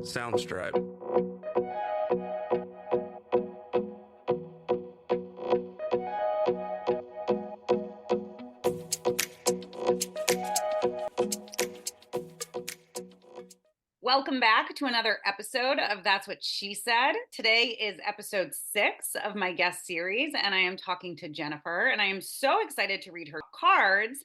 Soundstripe. Welcome back to another episode of That's What She Said. Today is episode 6 of my guest series, and I am talking to Jennifer, and I am so excited to read her cards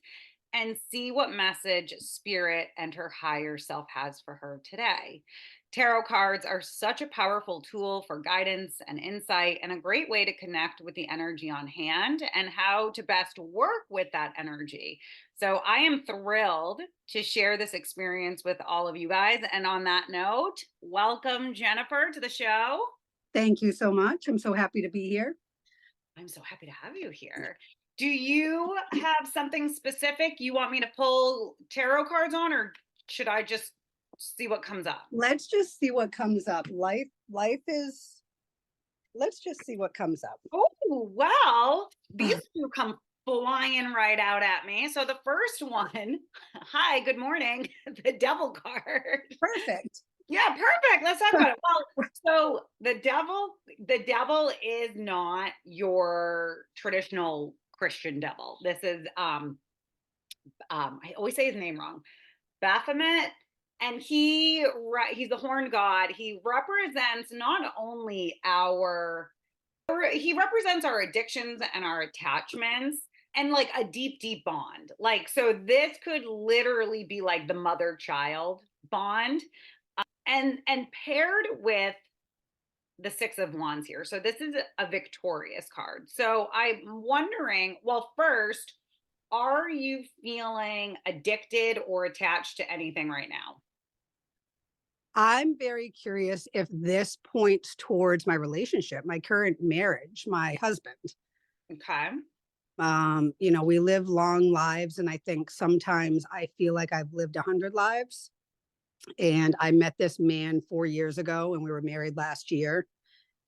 and see what message spirit and her higher self has for her today. Tarot cards are such a powerful tool for guidance and insight, and a great way to connect with the energy on hand and how to best work with that energy. So I am thrilled to share this experience with all of you guys. And on that note, welcome Jennifer to the show. Thank you so much. I'm so happy to be here. I'm so happy to have you here. Do you have something specific you want me to pull tarot cards on, or should I just see what comes up? Let's just see what comes up. Life is, let's just see what comes up. Oh, well, these two come flying right out at me. So the first one, hi, good morning, the devil card. Perfect. Yeah, perfect. Let's talk about it. Well, so the devil is not your traditional Christian devil. This is I always say his name wrong. Baphomet, and he's the horn god. He represents not only he represents our addictions and our attachments and like a deep bond. Like, so this could literally be like the mother child bond, and paired with the 6 of wands here. So this is a victorious card. So I'm wondering, well, first, are you feeling addicted or attached to anything right now? I'm very curious if this points towards my relationship, my current marriage, my husband. Okay. We live long lives, and I think sometimes I feel like I've lived 100 lives. And I met this man 4 years ago, and we were married last year.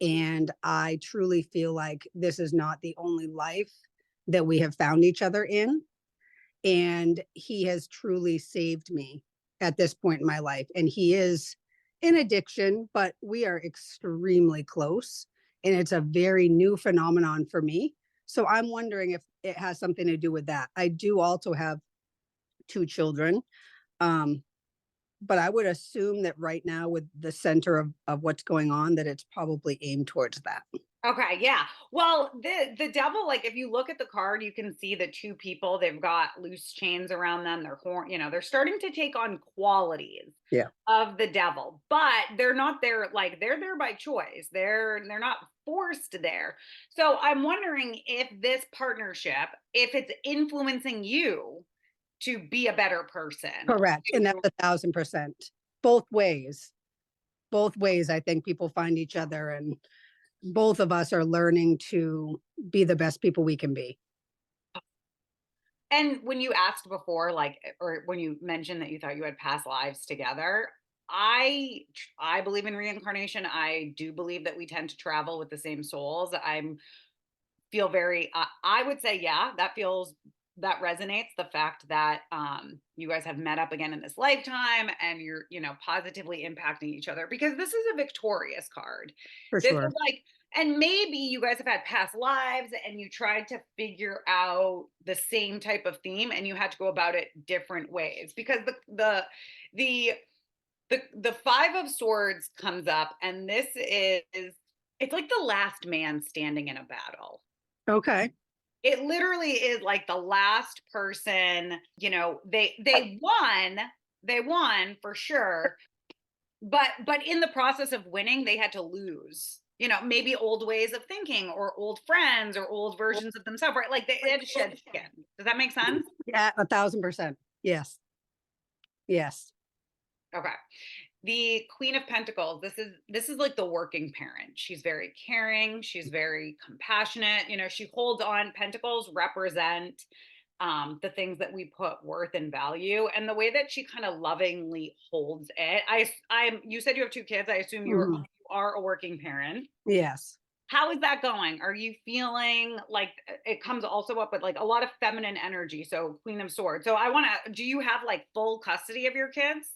And I truly feel like this is not the only life that we have found each other in. And he has truly saved me at this point in my life. And he is in addiction, but we are extremely close. And it's a very new phenomenon for me. So I'm wondering if it has something to do with that. I do also have 2 children. Um, but I would assume that right now, with the center of what's going on, that it's probably aimed towards that. Okay, yeah. Well, the devil, like if you look at the card, you can see the two people, they've got loose chains around them. They're they're starting to take on qualities Yeah. of the devil, but they're not there, like they're there by choice. They're not forced there. So I'm wondering if this partnership, if it's influencing you to be a better person. Correct. And that's 1,000%. Both ways. Both ways, I think people find each other, and both of us are learning to be the best people we can be. And when you asked before, like, or when you mentioned that you thought you had past lives together, I believe in reincarnation. I do believe that we tend to travel with the same souls. I'm feel very. I would say, yeah, that resonates. The fact that you guys have met up again in this lifetime, and you're positively impacting each other, because this is a victorious card. For This sure. is like, and maybe you guys have had past lives and you tried to figure out the same type of theme and you had to go about it different ways, because the the 5 of swords comes up, and this is, it's like the last man standing in a battle. Okay. It literally is like the last person, they won for sure, but in the process of winning, they had to lose. Maybe old ways of thinking, or old friends, or old versions of themselves, right? Like they had to shed skin. Does that make sense? Yeah, 1,000%. Yes. Yes. Okay. The Queen of Pentacles, this is like the working parent. She's very caring, she's very compassionate. She holds on. Pentacles represent the things that we put worth and value, and the way that she kind of lovingly holds it. You said you have 2 kids. I assume Mhm. you are a working parent. Yes. How is that going? Are you feeling like it comes also up with like a lot of feminine energy? So Queen of Swords. So do you have like full custody of your kids?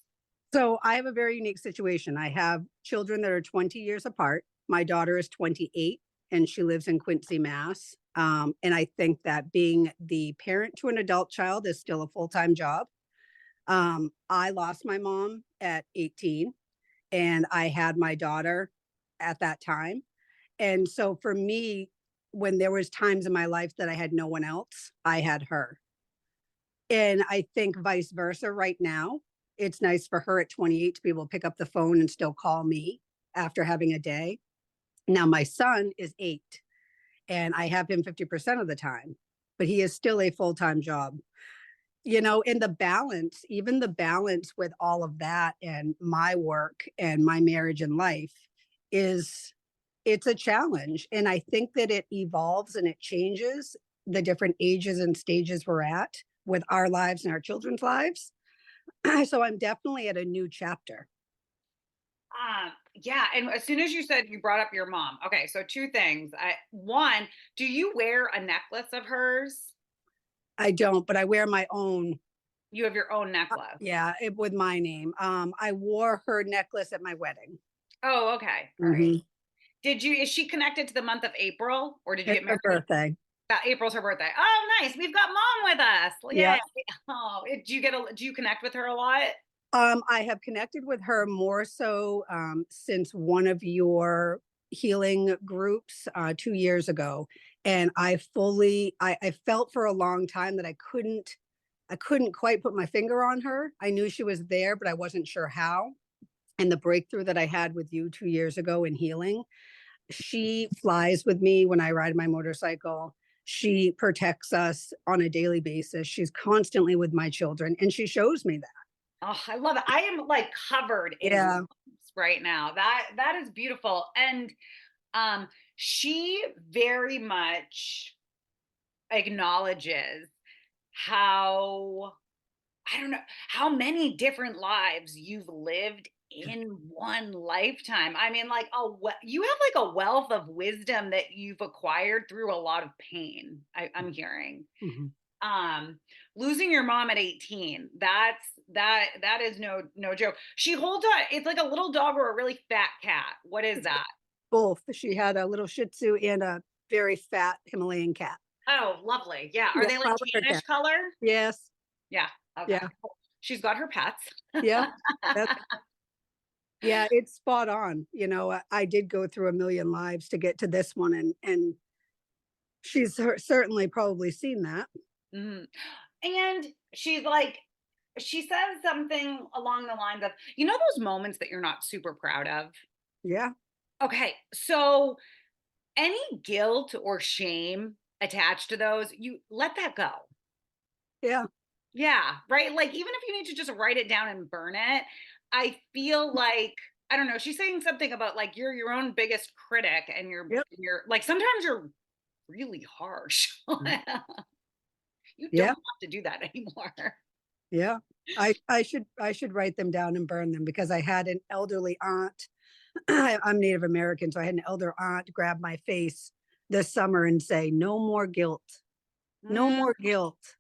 So I have a very unique situation. I have children that are 20 years apart. My daughter is 28 and she lives in Quincy, Mass. And I think that being the parent to an adult child is still a full time job. I lost my mom at 18 and I had my daughter at that time. And so for me, when there was times in my life that I had no one else, I had her. And I think vice versa right now. It's nice for her at 28 to be able to pick up the phone and still call me after having a day. Now my son is 8 and I have him 50% of the time, but he is still a full-time job. In the balance, even the balance with all of that and my work and my marriage and life is it's a challenge. And I think that it evolves and it changes the different ages and stages we're at with our lives and our children's lives. So I'm definitely at a new chapter. Yeah, and as soon as you said you brought up your mom, okay, so two things. One, do you wear a necklace of hers? I don't, but I wear my own. You have your own necklace. Yeah, with my name. I wore her necklace at my wedding. Oh, okay. All right. Hmm. Is she connected to the month of April or did you It's get her married? birthday. April's her birthday. Oh, nice. We've got mom with us. Yeah. Yay. Oh, do you connect with her a lot? I have connected with her more so since one of your healing groups 2 years ago, and I felt for a long time that I couldn't quite put my finger on her. I knew she was there, but I wasn't sure how. And the breakthrough that I had with you 2 years ago in healing, she flies with me when I ride my motorcycle. She protects us on a daily basis. She's constantly with my children, and she shows me that. Oh, I love it. I am like covered in Yeah. goosebumps right now. That is beautiful. And um she very much acknowledges how I don't know how many different lives you've lived in one lifetime. I mean, like you have like a wealth of wisdom that you've acquired through a lot of pain. I'm hearing. Mhm. Um, Losing your mom at 18, that is no joke. She holds a it's like a little dog or a really fat cat. What is that? Both. She had a little Shih Tzu and a very fat Himalayan cat. Oh, lovely. Yeah. Are Yeah, they like probably her tannish cat. color? Yes. Yeah. Okay. Yeah. She's got her pets. Yeah. That's yeah, it's spot on. I did go through a million lives to get to this one, and she's certainly probably seen that. Mhm. And she's like, she says something along the lines of, those moments that you're not super proud of? Yeah. Okay. So any guilt or shame attached to those, you let that go. Yeah. Yeah. Right. Like, even if you need to just write it down and burn it, I feel like, I don't know. She's saying something about like you're your own biggest critic and Yep. you're like sometimes you're really harsh. Mhm. You don't Yeah. have to do that anymore. Yeah. I should write them down and burn them because I had an elderly aunt. I'm Native American, so I had an elder aunt grab my face this summer and say, "No more guilt. No Mm, more guilt."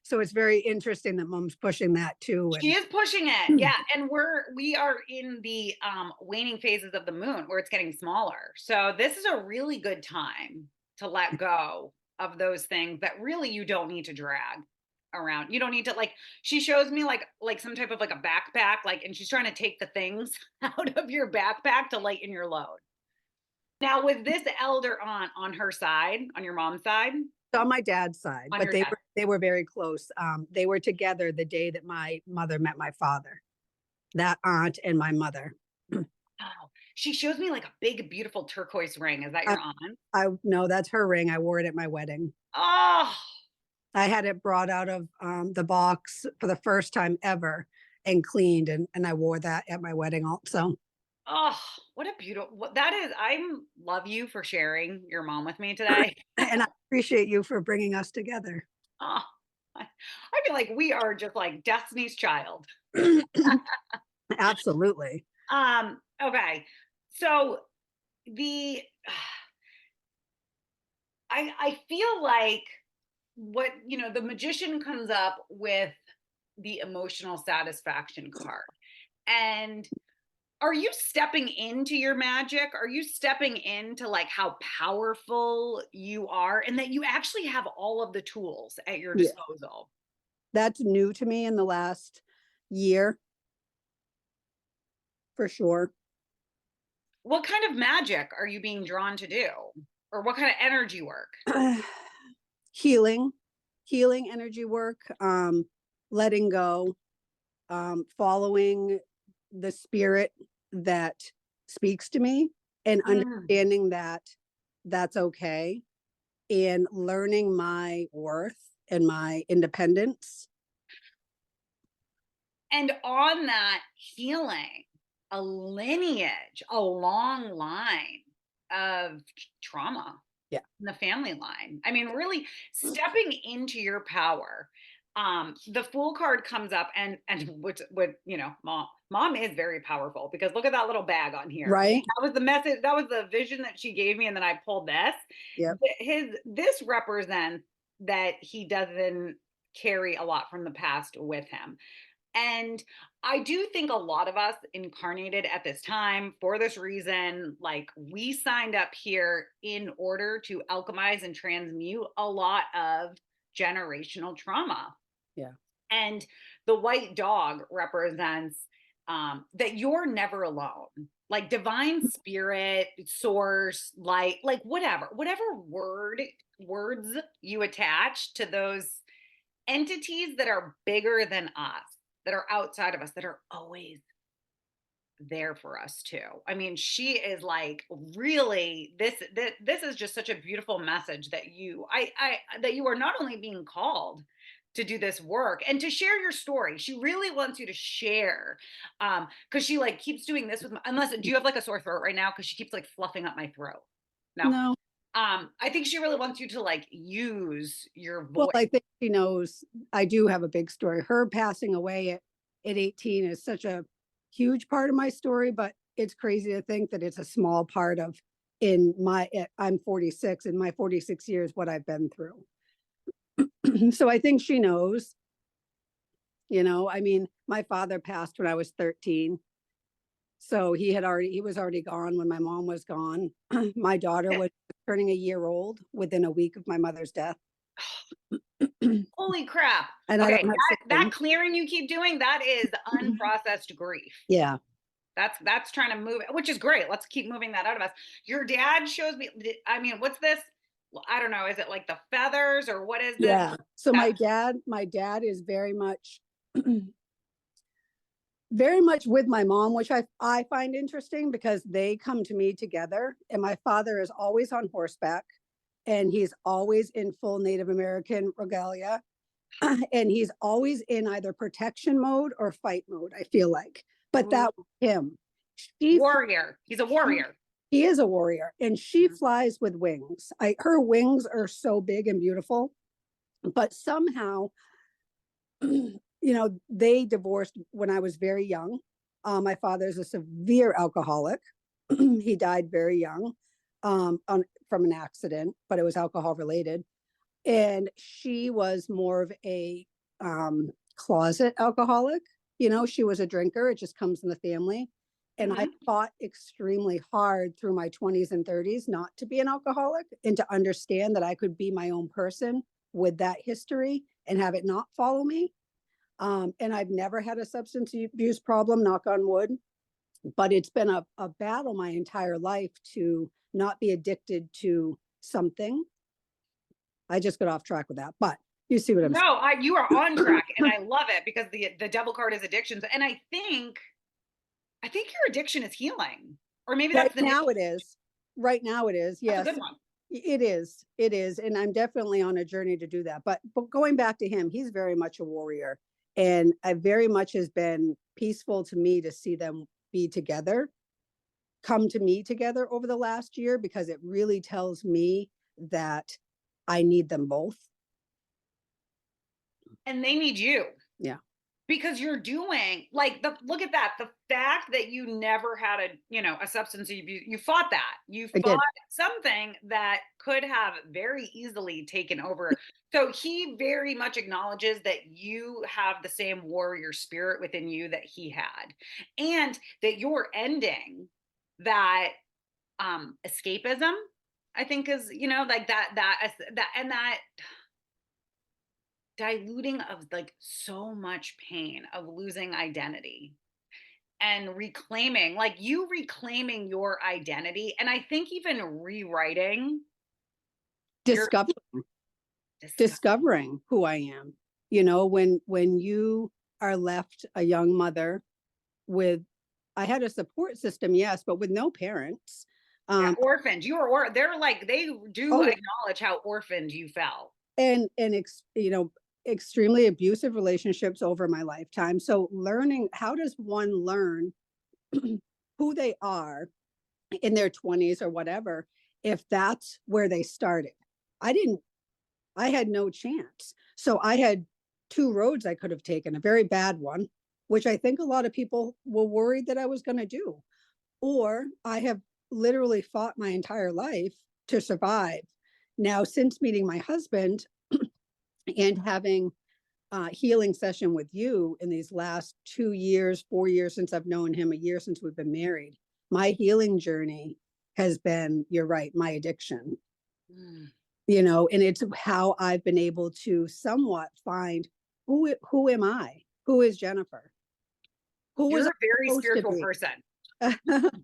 So it's very interesting that mom's pushing that too. she And is pushing it. Yeah. And we are in the waning phases of the moon where it's getting smaller. So this is a really good time to let go of those things that really you don't need to drag around. You don't need to, like, she shows me like some type of like a backpack, like, and she's trying to take the things out of your backpack to lighten your load. Now, with this elder aunt on her side, on your mom's side, on my dad's side, on but your they dad. were they were very close. They were together the day that my mother met my father. That aunt and my mother. Oh, she shows me like a big, beautiful turquoise ring. Is that I your aunt? I no, that's her ring. I wore it at my wedding. Oh, I had it brought out of the box for the first time ever and cleaned, and I wore that at my wedding also. oh, what a beautiful, that is. I love you for sharing your mom with me today. And I appreciate you for bringing us together. Oh, I feel like we are just like Destiny's Child. Absolutely. Okay. So the I feel like the magician comes up with the emotional satisfaction card. And are you stepping into your magic? Are you stepping into like how powerful you are and that you actually have all of the tools at your Yeah, disposal? that's new to me in the last year, for sure. What kind of magic are you being drawn to do? Or what kind of energy work? Healing, healing energy work, letting go, following the spirit that speaks to me and Mm. understanding that that's okay, and learning my worth and my independence. And on that healing, a lineage, a long line of trauma Yeah. in the family line. I mean, really stepping into your power. The Fool card comes up, and what you know, mom is very powerful, because look at that little bag on here. Right. That was the message, that was the vision that she gave me, and then I pulled this. Yep. This represents that he doesn't carry a lot from the past with him. And I do think a lot of us incarnated at this time for this reason. Like, we signed up here in order to alchemize and transmute a lot of generational trauma. Yeah. And the white dog represents that you're never alone. Like divine spirit, source, light, like whatever words you attach to those entities that are bigger than us, that are outside of us, that are always there for us too. I mean, she is like, really, this is just such a beautiful message that I that you are not only being called to do this work and to share your story. She really wants you to share, because she like keeps doing this with my, unless, do you have like a sore throat right now? Because she keeps like fluffing up my throat. No. No. I think she really wants you to like use your Well, voice. I think she knows I do have a big story. Her passing away at 18 is such a huge part of my story, but it's crazy to think that it's a small part of I'm 46, in my 46 years, what I've been through. So I think she knows, I mean, my father passed when I was 13. So he was already gone when my mom was gone. My daughter was turning a year old within a week of my mother's death. Holy crap. And I Okay, don't have that siblings. clearing you keep doing, that is unprocessed grief. Yeah. That's trying to move it, which is great. Let's keep moving that out of us. Your dad shows me, I mean, what's this? Well, I don't know. Is it like the feathers, or what is this? Yeah. So That, my dad is very much very much with my mom, which I find interesting because they come to me together. And my father is always on horseback, and he's always in full Native American regalia. And he's always in either protection mode or fight mode, I feel like. But that was him. She warrior. He's a warrior. He is a warrior, and she Mhm. flies with wings. Her wings are so big and beautiful, but somehow, they divorced when I was very young. My father's a severe alcoholic. He died very young, from an accident, but it was alcohol related. And she was more of a closet alcoholic. She was a drinker. It just comes in the family. And I Mhm. fought extremely hard through my 20s and 30s not to be an alcoholic, and to understand that I could be my own person with that history and have it not follow me. And I've never had a substance abuse problem, knock on wood, but it's been a battle my entire life to not be addicted to something. I just got off track with that, but you see what I'm No, you are on track, and saying. I love it, because the devil card is addictions, and I think your addiction is healing, or maybe Right that's the new. now it is. Right now it is. That's a Yes, good one. it is. It is. And I'm definitely on a journey to do that. But going back to him, he's very much a warrior. And I very much has been peaceful to me to see them be together, come to me together over the last year, because it really tells me that I need them both. And they need you. Yeah. because you're doing like look at that, the fact that you never had a substance abuse, you fought that, you I fought did. something that could have very easily taken over. So he very much acknowledges that you have the same warrior spirit within you that he had, and that you're ending that escapism, I think, is, like that diluting of like so much pain of losing identity, and reclaiming your identity, and I think even rewriting your Discover discover. discovering who I am. When you are left a young mother with, I had a support system, yes, but with no parents. Yeah, Um, orphaned. They're like, they do oh, acknowledge how orphaned you felt. and extremely abusive relationships over my lifetime. So learning, how does one learn who they are in their 20s or whatever, if that's where they started? I didn't, I had no chance. So I had two roads I could have taken, a very bad one, which I think a lot of people were worried that I was going to do, or I have literally fought my entire life to survive. Now, since meeting my husband and having a healing session with you in these last 2 years, 4 years since I've known him, a year since we've been married, my healing journey has been, you're right, my addiction. Mm. And it's how I've been able to somewhat find who am I? Who is Jennifer? Who was You're I a very supposed to spiritual be? person.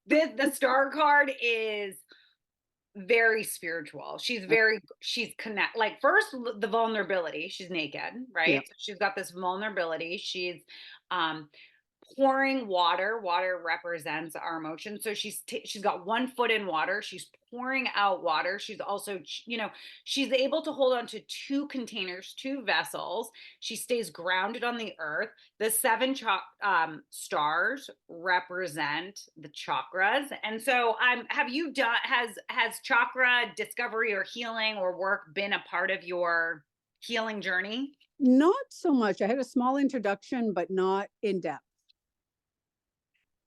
The star card is very spiritual. She's connect, like, first the vulnerability. She's naked, Yeah. right? So she's got this vulnerability. She's um pouring water. Water represents our emotions. So she's got one foot in water. She's pouring out water. She's also, she's able to hold on to two containers, two vessels. She stays grounded on the earth. The stars represent the chakras. And so, have you done, has chakra discovery or healing or work been a part of your healing journey? Not so much. I had a small introduction, but not in depth.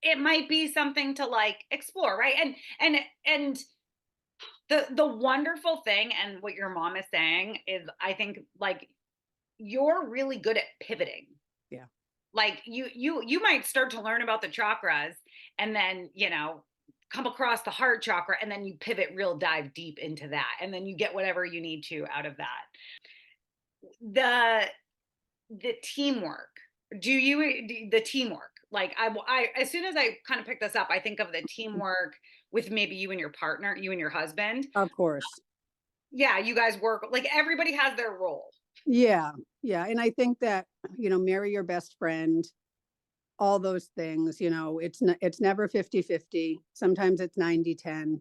It might be something to like explore, right? And the wonderful thing, and what your mom is saying is, I think, like, you're really good at pivoting. Yeah. Like, you might start to learn about the chakras, and then, come across the heart chakra, and then you pivot, real dive deep into that, and then you get whatever you need to out of that. The teamwork. The teamwork, like, I as soon as I kind of pick this up, I think of the teamwork with maybe you and your partner, you and your husband. Of course. Yeah, you guys work, like, everybody has their role. Yeah. Yeah. And I think that, marry your best friend, all those things, it's never 50-50. Sometimes it's 90-10,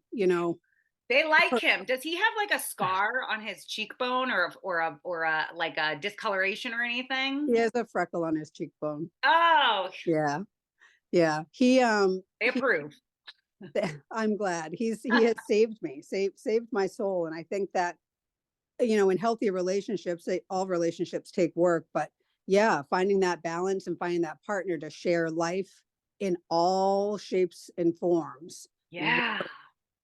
They like him. Does he have like a scar on his cheekbone, or a like a discoloration or anything? he has a freckle on his cheekbone. Oh, Yeah. Yeah. He, they approve. I'm glad he has saved me, saved my soul. And I think that, in healthy relationships, all relationships take work, but yeah, finding that balance and finding that partner to share life in all shapes and forms, Yeah.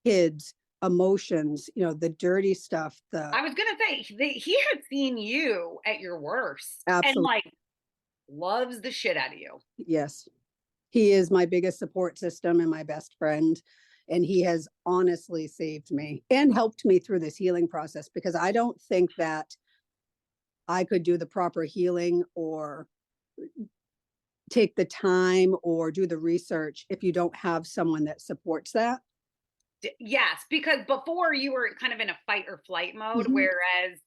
kids, emotions, the dirty stuff, I was gonna say, he had seen you at your worst and, absolute, like, loves the shit out of you. yes. He is my biggest support system and my best friend. And he has honestly saved me and helped me through this healing process, because I don't think that I could do the proper healing or take the time or do the research if you don't have someone that supports that. Yes, because before you were kind of in a fight or flight mode, Mhm. whereas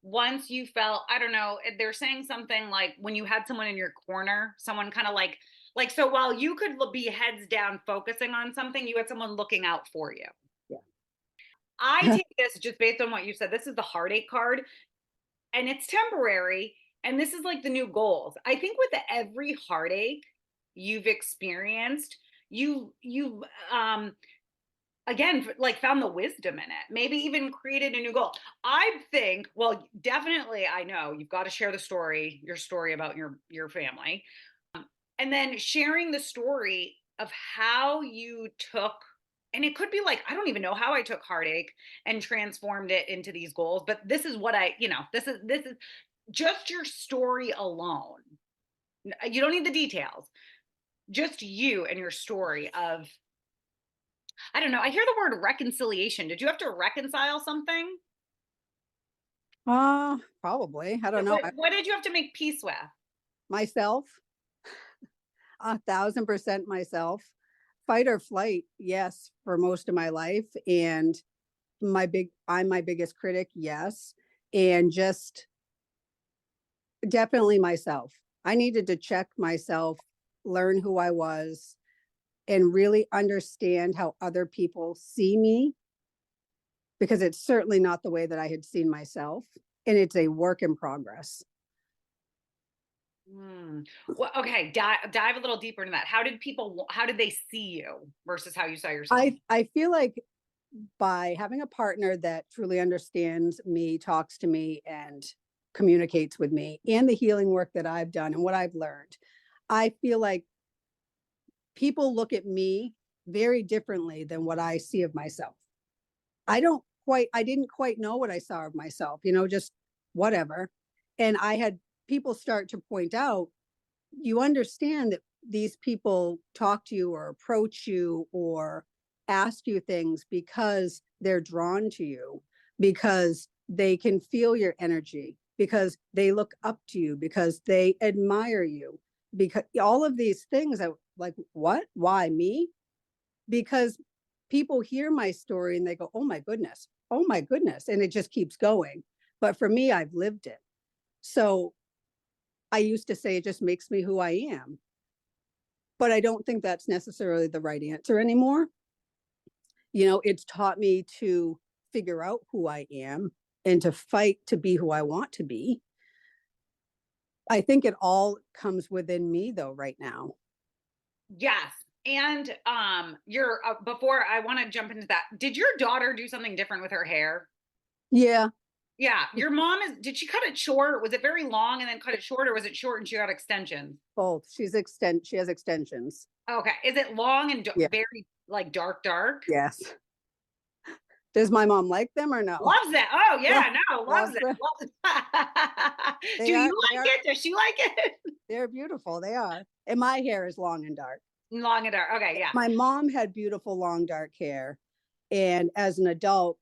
once you felt, I don't know, they're saying something like, when you had someone in your corner, someone kind of like, so while you could be heads down focusing on something, you had someone looking out for you. I Yeah. take this just based on what you said. This is the heartache card, and it's temporary. And this is like the new goals. I think with every heartache you've experienced, you again, like found the wisdom in it, maybe even created a new goal. I think, well, definitely I know you've got to share the story, your story about your family. And then sharing the story of how you took, and it could be like, I don't even know how I took heartache and transformed it into these goals, but this is what this is just your story alone. You don't need the details, just you and your story of, I don't know. I hear the word reconciliation. Did you have to reconcile something? Probably. I don't know. What did you have to make peace with? Myself, 1,000% myself. Fight or flight, yes, for most of my life. And I'm my biggest critic, yes. And just definitely myself. I needed to check myself, learn who I was, and really understand how other people see me, because it's certainly not the way that I had seen myself. And it's a work in progress. Hmm. Well, okay, dive a little deeper into that. How did they see you versus how you saw yourself? I feel like by having a partner that truly understands me, talks to me, and communicates with me, and the healing work that I've done and what I've learned, I feel like people look at me very differently than what I see of myself. I didn't quite know what I saw of myself, just whatever. And I had people start to point out, you understand that these people talk to you or approach you or ask you things because they're drawn to you, because they can feel your energy, because they look up to you, because they admire you, because all of these things. I like, what? Why me? Because people hear my story and they go, oh my goodness, oh my goodness. And it just keeps going. But for me, I've lived it. So I used to say it just makes me who I am. But I don't think that's necessarily the right answer anymore. It's taught me to figure out who I am and to fight to be who I want to be. I think it all comes within me though right now. Yes. And your before I want to jump into that. Did your daughter do something different with her hair? Yeah, Yeah, your mom did she cut it short? Was it very long and then cut it short, or was it short and she got extensions? both. She has extensions. Okay. Is it long and Yeah. very like dark, dark? Yes. Does my mom like them or no? Loves it. Oh Yeah, yeah, no, loves loves it. them. Loves it. Do They are you they like are it? Does she like it? they're beautiful. They are. And my hair is long and dark. Long and dark. Okay, yeah. My mom had beautiful long dark hair, and as an adult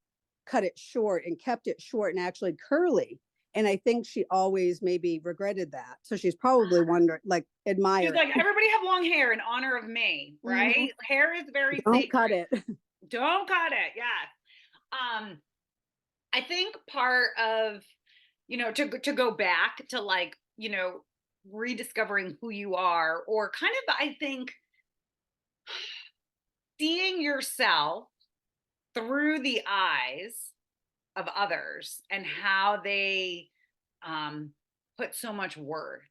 cut it short and kept it short and actually curly. And I think she always maybe regretted that. So she's probably wondering, like, She's admiring. like, everybody have long hair in honor of me, Mhm. right? Hair is very Don't cut sacred. it. Don't cut it. Yes. Um, I think part of, to go back to like, rediscovering who you are, or kind of, I think, seeing yourself through the eyes of others and how they um, put so much worth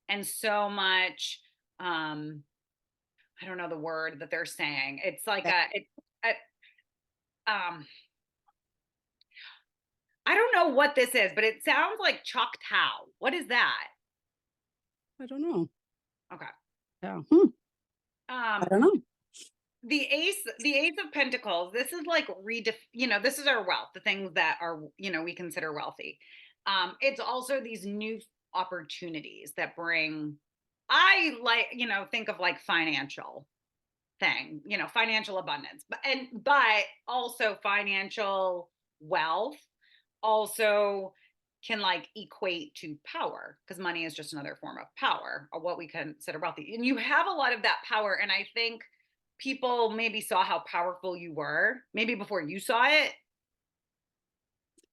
and so much, I don't know the word that they're saying. It's like um, I don't know what this is, but it sounds like Choctaw. What is that? I don't know. Okay. Yeah. I Um, don't know. the ace of pentacles, this is like this is our wealth, the things that are, we consider wealthy. It's also these new opportunities that bring, I like, think of like financial thing, financial abundance, but also financial wealth also can like equate to power, because money is just another form of power, or what we consider wealthy. And you have a lot of that power. And I think people maybe saw how powerful you were, maybe before you saw it.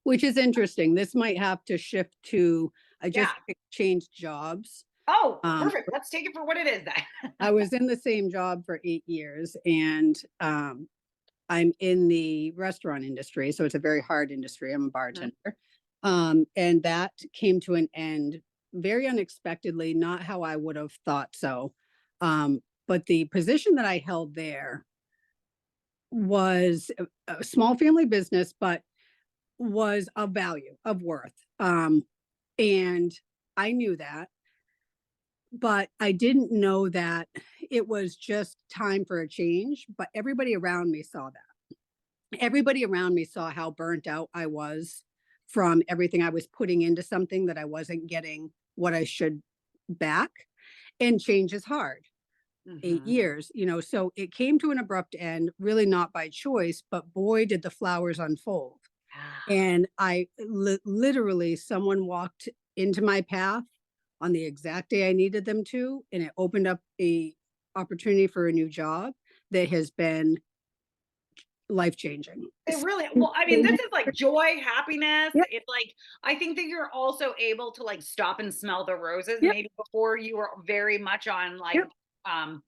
Which is interesting. This might have to shift to, I Yeah. just changed jobs. Oh, Um, perfect. Let's take it for what it is then. I was in the same job for 8 years, and I'm in the restaurant industry, so it's a very hard industry. I'm a bartender. And that came to an end very unexpectedly, not how I would have thought so. But the position that I held there, was a small family business, but was of value, of worth. And I knew that, but I didn't know that it was just time for a change. But everybody around me saw that. Everybody around me saw how burnt out I was from everything I was putting into something that I wasn't getting what I should back. And change is hard. 8 Mhm. years, so it came to an abrupt end, really not by choice, but boy, did the flowers unfold. Yeah. And literally, someone walked into my path on the exact day I needed them to, and it opened up a opportunity for a new job that has been life changing. It really, well, I mean, this is like joy, happiness. Yep, It's like, I think that you're also able to like stop and smell the roses. yep, Maybe before you were very much on like yep.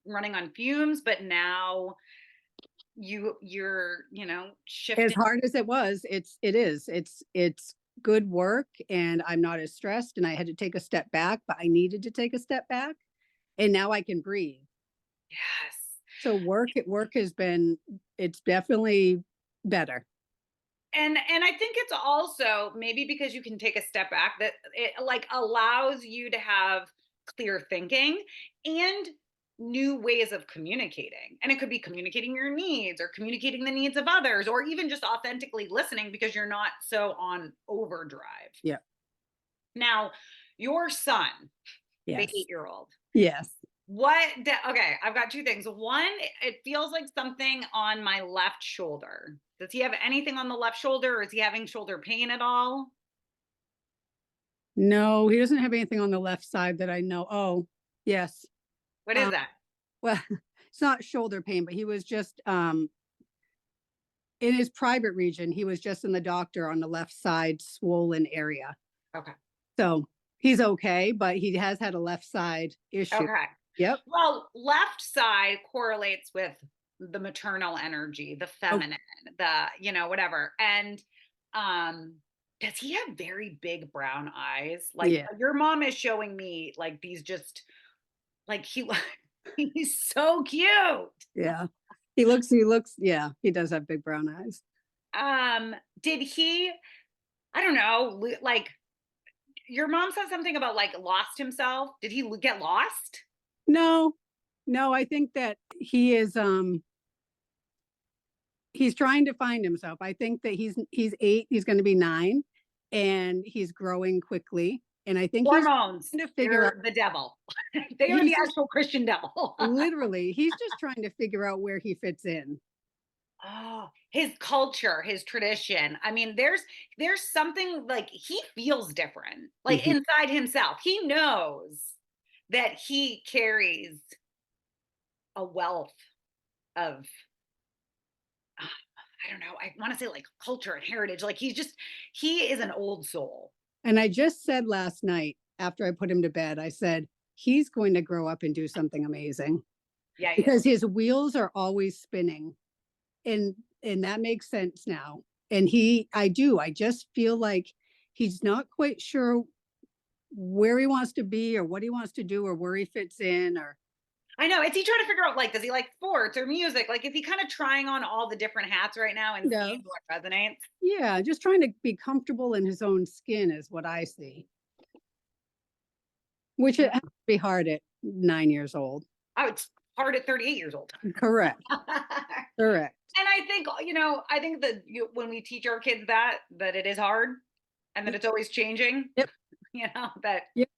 running on fumes, but now you're, As shifting. hard as it was, it's good work, and I'm not as stressed, and I had to take a step back, but I needed to take a step back, and now I can breathe. Yes. So work has been, it's definitely better. And I think it's also maybe because you can take a step back that it like allows you to have clear thinking and new ways of communicating. And it could be communicating your needs or communicating the needs of others or even just authentically listening because you're not so on overdrive. Yeah. Now, your son, the Yes. 8-year-old, Yes. okay, I've got two things. One, it feels like something on my left shoulder. Does he have anything on the left shoulder or is he having shoulder pain at all? No, he doesn't have anything on the left side that I know. Oh, yes. What is Um, that? well, it's not shoulder pain, but he was just in his private region, he was just in the doctor on the left side swollen area. Okay. So he's okay, but he has had a left side issue. Okay. Yep. Well, left side correlates with the maternal energy, the Oh, feminine, whatever. And um does he have very big brown eyes? Like yeah. your mom is showing me like these just like he's so cute. Yeah. Yeah, he does have big brown eyes. Did he, I don't know, like your mom said something about like lost himself. Did he get lost? No, no, I think that he's trying to find himself. I think that he's 8, he's gonna be 9, and he's growing quickly, and I think he's Hormones. trying to figure out They're the devil. They are the he's just actual Christian devil. literally, he's just trying to figure out where he fits in. Oh, his culture, his tradition. I mean, there's something like he feels different, like Mhm. inside himself. He knows that he carries a wealth of I don't know, I want to say like culture and heritage. Like he is an old soul. And I just said last night after I put him to bed, I said, "He's going to grow up and do something amazing," Yeah, he is. because his wheels are always spinning, and that makes sense now. And I just feel like he's not quite sure where he wants to be or what he wants to do or where he fits in or I know. Is he trying to figure out like does he like sports or music? Like is he kind of trying on all the different hats right now and yeah, seeing what resonates? yeah, just trying to be comfortable in his own skin is what I see, which it has to be hard at 9 years old. Oh, it's hard at 38 years old. Correct. Correct. And I think, I think that when we teach our kids that it is hard and that Y- it's always changing, Yep. that Yep.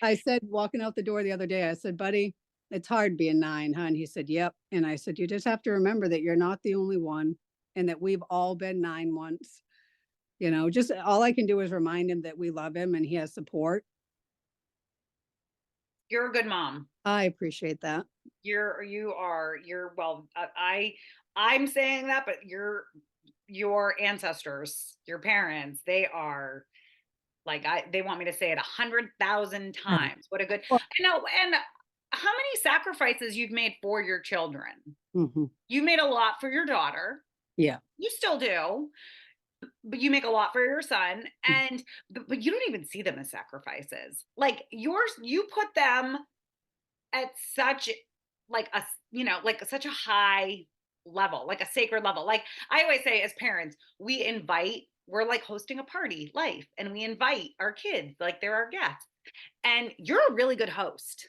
I said walking out the door the other day, I said, "Buddy, it's hard being 9, huh?" And he said, "Yep." And I said, "You just have to remember that you're not the only one and that we've all been 9 once." Just all I can do is remind him that we love him and he has support. you're a good mom. I appreciate that. Well, I'm saying that, but your ancestors, your parents, they are like they want me to say it 100,000 Yeah. times. What a good, Well, I know. And how many sacrifices you've made for your children? mhm. You made a lot for your daughter. Yeah. You still do, but you make a lot for your son, Mm. and but you don't even see them as sacrifices. Like yours, you put them at such like a like such a high level, like a sacred level. Like I always say, as parents, we're like hosting a party life, and we invite our kids like they're our guests. And you're a really good host.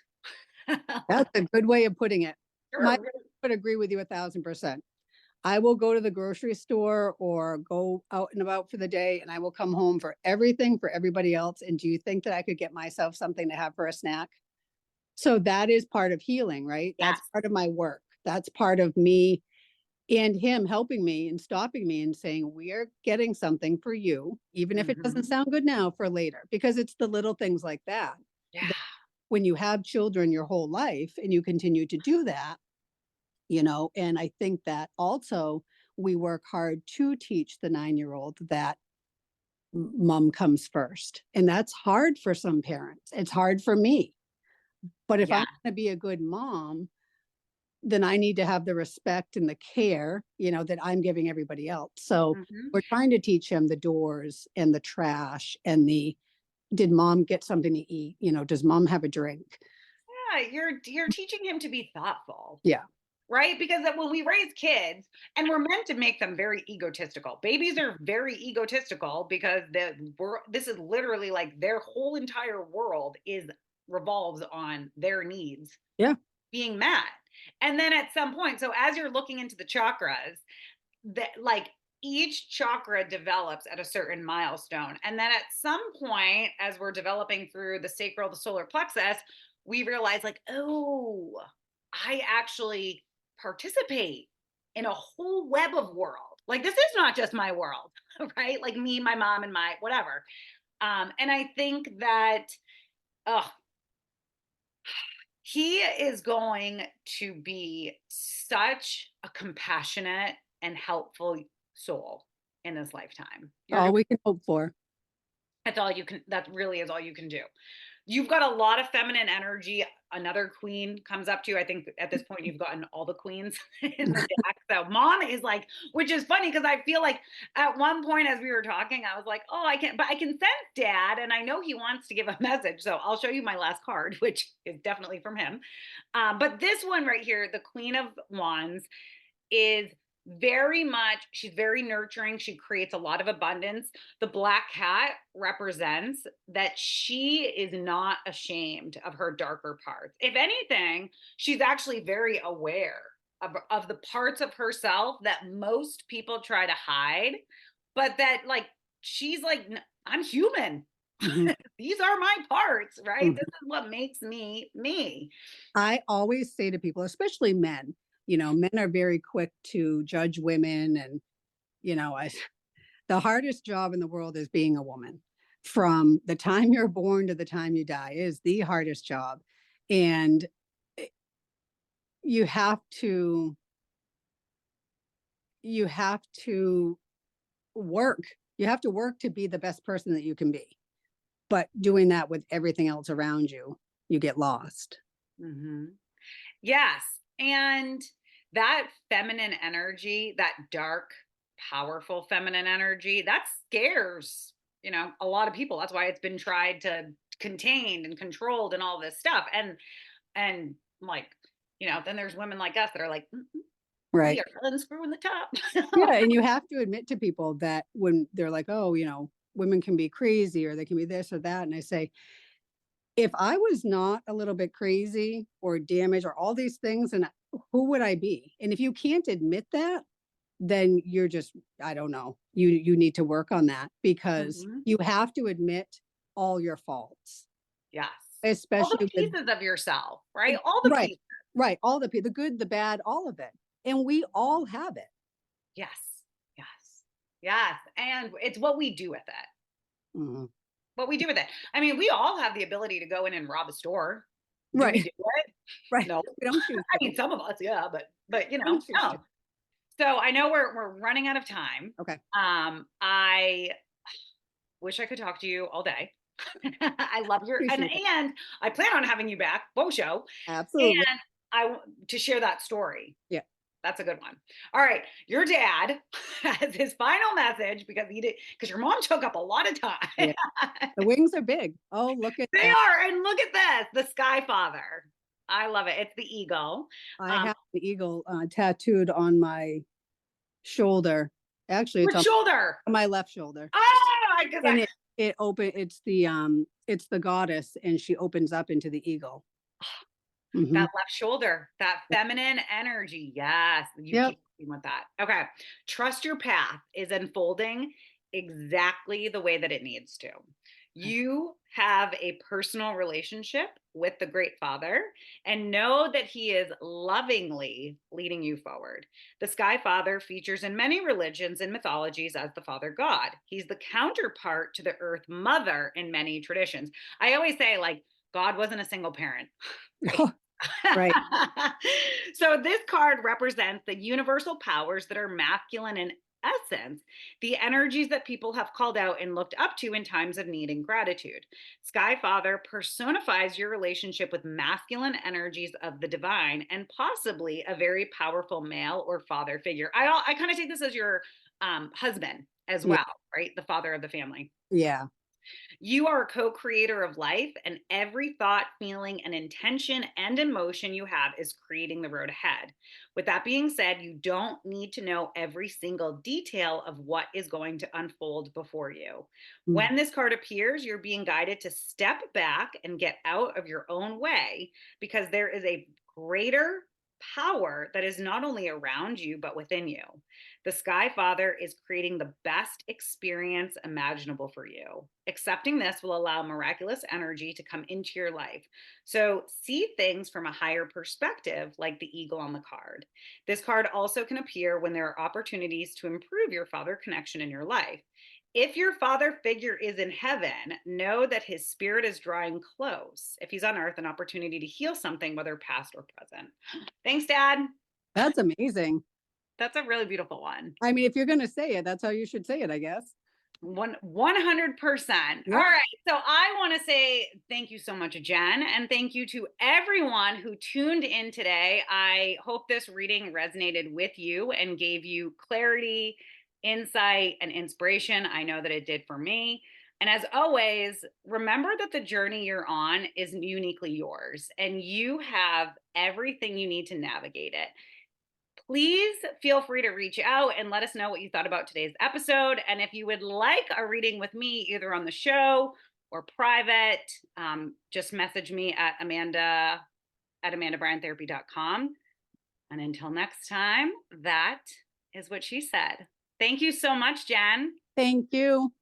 That's a good way of putting it. You're My a really, would agree with you 1,000%. I will go to the grocery store or go out and about for the day, and I will come home for everything for everybody else. And do you think that I could get myself something to have for a snack? So that is part of healing, right? That's yes. part of my work. That's part of me and him helping me and stopping me and saying, we are getting something for you, even if it doesn't Mhm. sound good now, for later, because it's the little things like that. Yeah. That when you have children your whole life and you continue to do that, and I think that also we work hard to teach the 9-year-old that mom comes first. And that's hard for some parents. It's hard for me. But if I'm Yeah. going to be a good mom, then I need to have the respect and the care, that I'm giving everybody else. So Mhm. we're trying to teach him the doors and the trash and did mom get something to eat? Does mom have a drink? Yeah, you're teaching him to be thoughtful. Yeah. Right? Because when we raise kids, and we're meant to make them very egotistical. Babies are very egotistical because this is literally like their whole entire world is revolves on their needs Yeah. being met. And then at some point, so as you're looking into the chakras, that like each chakra develops at a certain milestone. And then at some point, as we're developing through the sacral, the solar plexus, we realize, like, oh, I actually participate in a whole web of world. Like, this is not just my world, right? Like me, my mom, and my whatever. And I think that, oh, he is going to be such a compassionate and helpful soul in this lifetime. You're All doing we can hope for. That's all you can, that really is all you can do. You've got a lot of feminine energy. Another queen comes up to you. I think at this point you've gotten all the queens in the deck. So mom is like, which is funny because I feel like at one point as we were talking, I was like, oh, I can't, but I can sense dad, and I know he wants to give a message. So I'll show you my last card, which is definitely from him. But this one right here, the Queen of Wands, is very much, she's very nurturing. She creates a lot of abundance. The black cat represents that she is not ashamed of her darker parts. If anything, she's actually very aware of the parts of herself that most people try to hide, but that, like, she's like, I'm human. Mhm, These are my parts, right? This mhm. is what makes me me. I always say to people, especially men, men are very quick to judge women. And, I, the hardest job in the world is being a woman. From the time you're born to the time you die is the hardest job. And eh, you have to, you have to work. You have to work to be the best person that you can be. But doing that with everything else around you, you get lost. Mhm. Yes. And that feminine energy, that dark, powerful feminine energy, that scares, a lot of people. That's why it's been tried to contained and controlled and all this stuff. And like, then there's women like us that are like, we Right. are unscrewing the top. Yeah, and you have to admit to people that when they're like, "Oh, women can be crazy or they can be this or that." And I say, if I was not a little bit crazy or damaged or all these things, and who would I be? And if you can't admit that, then you're just, I don't know. You need to work on that because Mhm. you have to admit all your faults, Yes. All the especially with pieces of yourself, right? All the right, pieces. right, all the good, the bad, all of it. And we all have it. Yes. Yes. Yes. And it's what we do with it. Mhm. What we do with it. I mean, we all have the ability to go in and rob a store. Do we Right, do it? right. No. We don't choose I to. mean, some of us, yeah, but Don't choose to. no. So I know we're running out of time. Okay. I wish I could talk to you all day. I love your, Appreciate it. and I plan on having you back, Bo Show, and Absolutely. to share that story. Yeah. That's a good one. All right, your dad has his final message because your mom took up a lot of time. Yeah. The wings are big. Oh, look at They that. are, and look at this, the Sky Father. I love it. It's the eagle. I Um, have the eagle tattooed on my shoulder. Actually, it's which on shoulder? my left shoulder. Oh, because And I it's the goddess, and she opens up into the eagle. Hmm. that left shoulder, that feminine energy. Yes, you Yep. keep with that. Okay. Trust your path is unfolding exactly the way that it needs to. You have a personal relationship with the Great Father and know that He is lovingly leading you forward. The Sky Father features in many religions and mythologies as the Father God. He's the counterpart to the Earth Mother in many traditions. I always say, like, God wasn't a single parent. Right? Right. So this card represents the universal powers that are masculine in essence, the energies that people have called out and looked up to in times of need and gratitude. Sky Father personifies your relationship with masculine energies of the divine and possibly a very powerful male or father figure. I kind of take this as your husband as Yeah. well, right? The father of the family. Yeah. You are a co creator of life, and every thought, feeling, and intention and emotion you have is creating the road ahead. With that being said, you don't need to know every single detail of what is going to unfold before you. Mm. When this card appears, you're being guided to step back and get out of your own way because there is a greater power that is not only around you, but within you. The Sky Father is creating the best experience imaginable for you. Accepting this will allow miraculous energy to come into your life. So, see things from a higher perspective, like the eagle on the card. This card also can appear when there are opportunities to improve your father connection in your life. If your father figure is in heaven, know that his spirit is drawing close. If he's on earth, an opportunity to heal something, whether past or present. Thanks, Dad. That's amazing. That's a really beautiful one. I mean, if you're going to say it, that's how you should say it, I guess. 100%. All Yeah. right. So I want to say thank you so much, Jen, and thank you to everyone who tuned in today. I hope this reading resonated with you and gave you clarity, insight, and inspiration. I know that it did for me. And as always, remember that the journey you're on is uniquely yours, and you have everything you need to navigate it. Please feel free to reach out and let us know what you thought about today's episode. And if you would like a reading with me, either on the show or private, just message me at amandabryantherapy.com. And until next time, that is what she said. Thank you so much, Jen. Thank you.